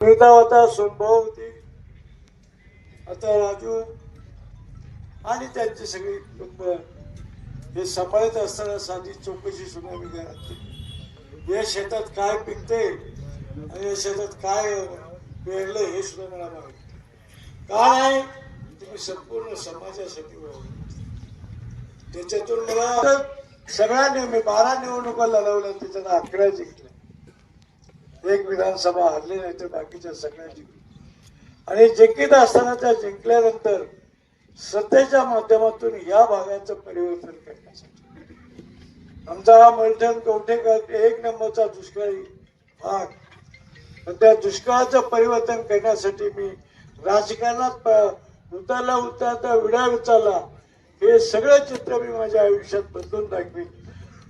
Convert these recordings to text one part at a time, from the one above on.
सुनीता होता, सोनभाऊ होती, आता राजू आणि त्यांची सगळी कुटुंब हे सांभाळत असताना साधी चौकशी सुद्धा मी घरात या शेतात काय पिकते आणि या शेतात काय पेरलं हे सुद्धा मला माहिती का नाही. तुम्ही संपूर्ण समाजासाठी त्याच्यातून मला सगळ्यांनी मी 12 निवडणुका लढवल्या, त्याच्यात 11 जिंकल्या. एक विधानसभा हरली नाही तर बाकीच्या सगळ्या जिंकल्या. आणि जिंकीत असताना त्या जिंकल्यानंतर सत्तेच्या माध्यमातून या भागाचं परिवर्तन करण्यासाठी आमचा हा मलठण कवठेकर 1 नंबरचा दुष्काळी भाग, पण त्या दुष्काळाचं परिवर्तन करण्यासाठी मी राजकारणात उतरता विडा उचलला. हे सगळं चित्र मी माझ्या आयुष्यात बदलून दाखवीन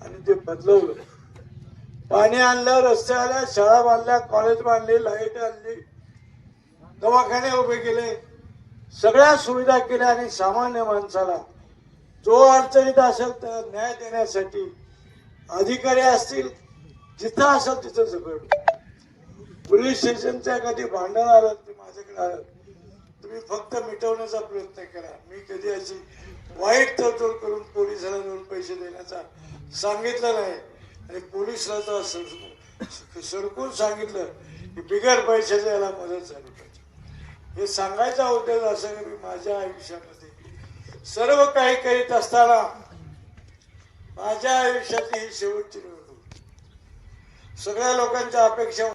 आणि ते बदलवलं. पाणी आणलं, रस्ते आल्या, शाळा बांधल्या, कॉलेज बांधले, लाईट आणली, दवाखाने उभे केले, सगळ्या सुविधा केल्या आणि सामान्य माणसाला जो अडचणीत असेल तर न्याय देण्यासाठी अधिकारी असतील, जिथं असेल तिथं झगड. पोलीस स्टेशनच्या कधी भांडण आलं ते माझ्याकडे आलं, तुम्ही फक्त मिटवण्याचा प्रयत्न करा. मी कधी अशी वाईट तडजोड करून पोलिसाला जाऊन पैसे देण्याचा सांगितलं नाही. आणि पोलिसला तर सरकून सांगितलं की बिगर पैशाच्या याला मदत झाली पाहिजे. हे सांगायचा उद्देश असा की मी माझ्या आयुष्यामध्ये सर्व काही करीत असताना माझ्या आयुष्याची ही शेवटची निवडणूक. सगळ्या लोकांच्या अपेक्षा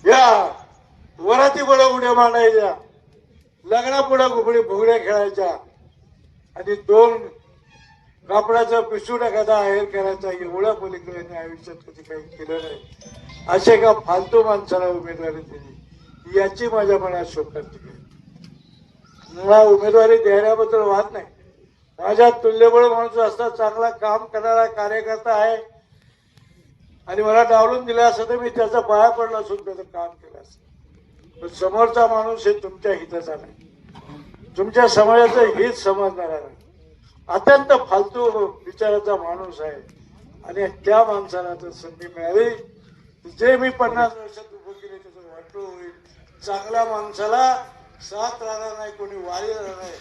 या वराती पुढे उड्या मांडायच्या, लग्नापुढे घुबडी फुगड्या खेळायच्या आणि 2 कापडाचा पिशू टाकायचा आहेर करायचा, एवढ्या पलीकडे आयुष्यात कधी काही केलं नाही. असे का फालतू माणसाला उमेदवारी दिली याची माझ्या मनात शोक मला उमेदवारी देण्याबद्दल वाद नाही. माझ्या तुल्यबळ माणूस असता, चांगला काम करणारा कार्यकर्ता आहे आणि मला डावलून दिला असं तर मी त्याचा पाया पडला असून त्याचं काम केलं असतं. पण समोरचा माणूस हे तुमच्या हिताचा नाही, तुमच्या समाजाचं हित समजणारा नाही, अत्यंत फालतू विचाराचा माणूस आहे. आणि त्या माणसाला जर संधी मिळाली, जे मी 50 वर्षात उभं केले त्याचं वाटलं होईल. चांगल्या माणसाला साथ राहणार नाही, कोणी वारी राहणार नाही,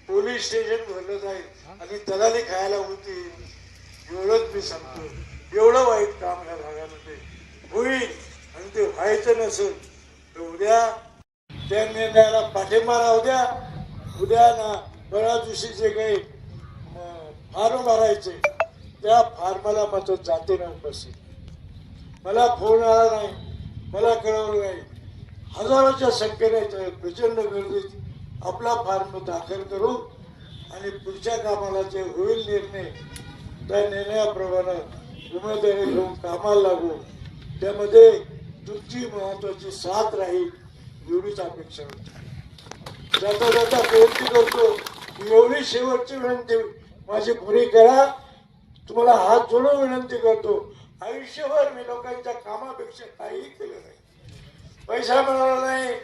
पोलीस स्टेशन भरलं जाईल आणि दलाली खायला होती. एवढंच मी सांगतो. एवढं वाईट काम या भागामध्ये होईल आणि ते व्हायचं नसेल तर उद्या त्या निर्णयाला पाठिंबा राहू द्या. उद्या ना बऱ्याच दिवशी जे काही फॉर्म भरायचे त्या फॉर्माला मात्र जातीनं उपस्थित. मला फोन आला नाही, मला कळवलं नाही. हजारोच्या संख्येने प्रचंड गर्दीत आपला फॉर्म दाखल करू आणि पुढच्या कामाला जे होईल निर्णय त्या निर्णयाप्रमाणे उमेदवारी घेऊन कामाला लागू. त्यामध्ये तुमची महत्वाची साथ राहील एवढीच अपेक्षा होती. जाता जाता विनंती करतो, एवढी शेवटची विनंती माझी पुरी करा. तुम्हाला हात जोडून विनंती करतो. आयुष्यभर मी लोकांच्या कामापेक्षा काहीही केलं नाही, पैसा मिळाला नाही.